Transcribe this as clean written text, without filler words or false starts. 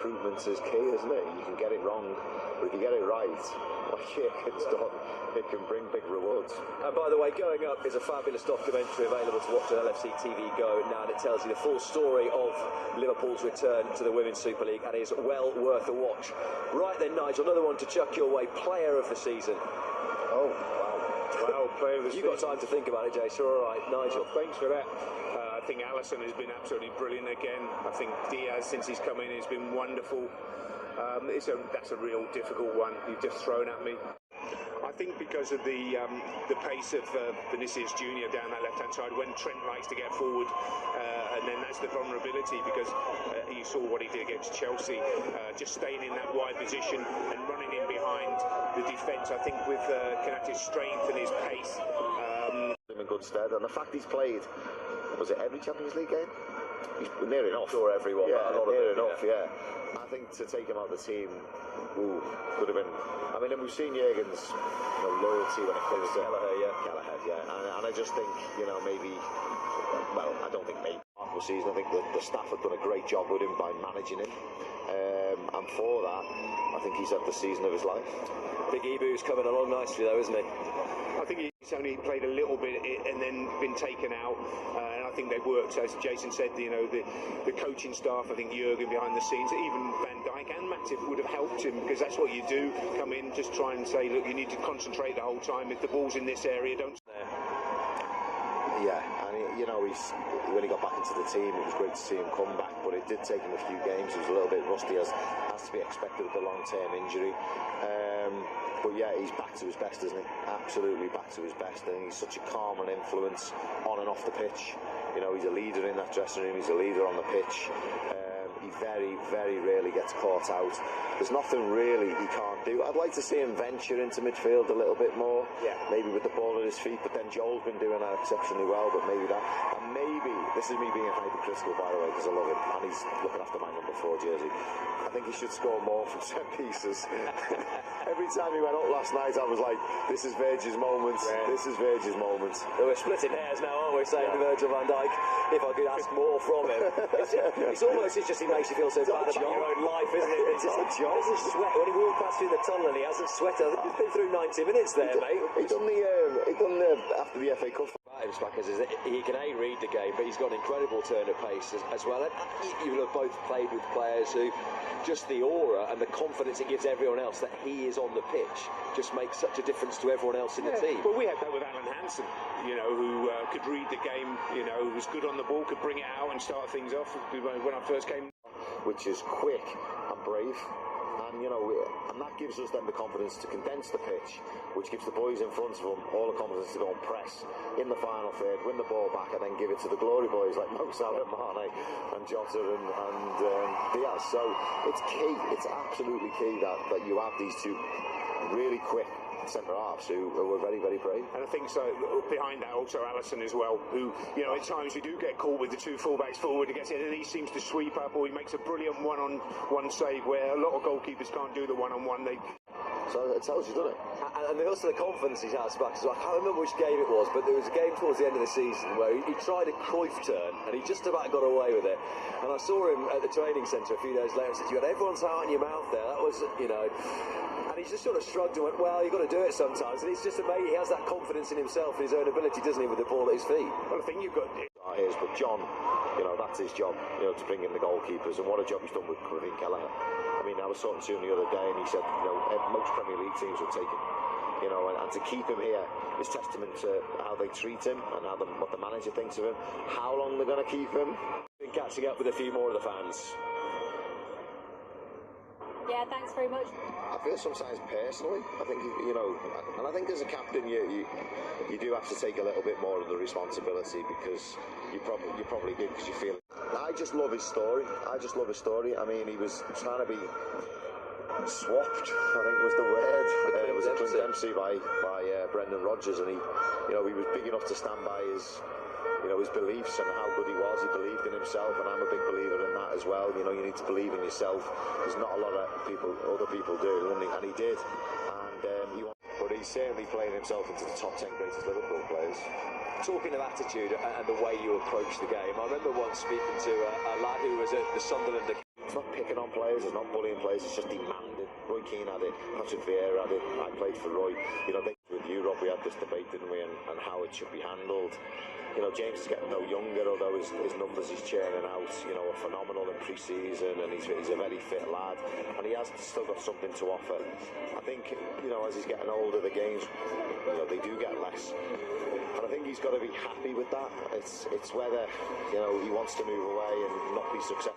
recruitment is key, isn't it? You can get it wrong, but if you get it right, well, yeah, it's done. It can bring big rewards. And by the way, Going Up is a fabulous documentary available to watch on LFC TV Go now, and it tells you the full story of Liverpool's return to the Women's Super League, and is well worth a watch. Right then, Nigel, another one to chuck your way, player of the season. Oh, wow. Well, player of the season. You've got time to think about it, Jay, so all right. Nigel. Well, thanks for that. I think Alisson has been absolutely brilliant again. I think Diaz, since he's come in, has been wonderful. That's a real difficult one you've just thrown at me. I think because of the pace of Vinicius Junior down that left-hand side, when Trent likes to get forward, and then that's the vulnerability, because you saw what he did against Chelsea, just staying in that wide position and running in behind the defence. I think with Konaté's strength and his pace, in good stead, and the fact he's played, was it every Champions League game? He's near enough. Sure, everyone. Yeah, near enough. Yeah. I think to take him out of the team, could have been. I mean, and we've seen Jurgen's loyalty when it comes to Kelleher, yeah. And I just think, maybe. Well, I don't think maybe half the season. I think the staff have done a great job with him by managing him, and for that, I think he's had the season of his life. Big Ibu's coming along nicely, though, isn't he? I think he's only played a little bit and then been taken out, and I think they've worked, as Jason said, the coaching staff, I think Jurgen behind the scenes, even Van Dijk and Matip would have helped him, because that's what you do, come in, just try and say, look, you need to concentrate the whole time. If the ball's in this area, don't... Yeah, and when he got back into the team, it was great to see him come back, but it did take him a few games. He was a little bit rusty, as to be expected with a long-term injury. But yeah, he's back to his best, isn't he? Absolutely back to his best, and he's such a calming influence on and off the pitch. He's a leader in that dressing room, he's a leader on the pitch. He very, very rarely gets caught out. There's nothing really he can't do. I'd like to see him venture into midfield a little bit more, maybe with the ball at his feet, but then Joel's been doing that exceptionally well, but maybe that, and maybe, this is me being hypercritical, by the way, because I love him, and he's looking after my number 4 jersey. I think he should score more from set pieces. Every time he went up last night, I was like, this is Virgil's moment, this is Virgil's moment. We're splitting hairs now, aren't we, saying to Virgil van Dijk, if I could ask more from him. It's just he makes you feel so bad about your own life, isn't it? It's just a job. He doesn't sweat when he walked past through the tunnel, and he hasn't sweated. I think he's been through 90 minutes there, mate. He done the after the FA Cup. Him, Spackers, is that he can read the game, but he's got an incredible turn of pace as well. And you have both played with players who, just the aura and the confidence it gives everyone else that he is on the pitch, just makes such a difference to everyone else in the team. Well, we had that with Alan Hansen, who could read the game, who was good on the ball, could bring it out and start things off. When I first came, which is quick and brave. And that gives us then the confidence to condense the pitch, which gives the boys in front of them all the confidence to go and press in the final third, win the ball back, and then give it to the glory boys like Mo Salah, Mane, and Jota and Diaz. So it's key. It's absolutely key that you have these two really quick centre-halves who were very, very brave. And I think so, behind that also Alisson as well, who, at times we do get caught with the two fullbacks forward, and he seems to sweep up, or he makes a brilliant one-on-one save where a lot of goalkeepers can't do the one-on-one. So it tells you, doesn't it? And also the confidence he's had back. So I can't remember which game it was, but there was a game towards the end of the season where he tried a Cruyff turn, and he just about got away with it. And I saw him at the training centre a few days later and said, you had everyone's heart in your mouth there. That was, and he just sort of shrugged and went, well, you've got to do it sometimes. And it's just amazing. He has that confidence in himself and his own ability, doesn't he, with the ball at his feet? Well, I think you've got... But John, that's his job, to bring in the goalkeepers, and what a job he's done with Kelleher. I mean, I was talking to him the other day, and he said, most Premier League teams would take him, and to keep him here is testament to how they treat him and what the manager thinks of him, how long they're going to keep him. Been catching up with a few more of the fans. Yeah, thanks very much. I feel sometimes personally, I think, and I think as a captain, you do have to take a little bit more of the responsibility, because you probably did, because you feel. I just love his story. I mean, he was trying to be swapped, I think was the word. It was a Clint Dempsey by Brendan Rodgers, and he was big enough to stand by his beliefs and how good he was. He believed in himself, and I'm a big believer in that as well. You need to believe in yourself. There's not a lot of other people do, and he did. But he's certainly playing himself into the top 10 greatest Liverpool players. Talking of attitude and the way you approach the game, I remember once speaking to a lad who was at the Sunderland It's not picking on players, it's not bullying players, it's just demanding. Roy Keane had it, Patrick Vieira had it, I played for Roy. You know, with you, Rob, we had this debate, didn't we, and how it should be handled. You know, James is getting no younger, although his numbers he's churning out, you know, are phenomenal in pre-season, and he's a very fit lad, and he has still got something to offer. I think, you know, as he's getting older, the games, you know, they do get less. And I think he's got to be happy with that. It's whether, you know, he wants to move away and not be successful.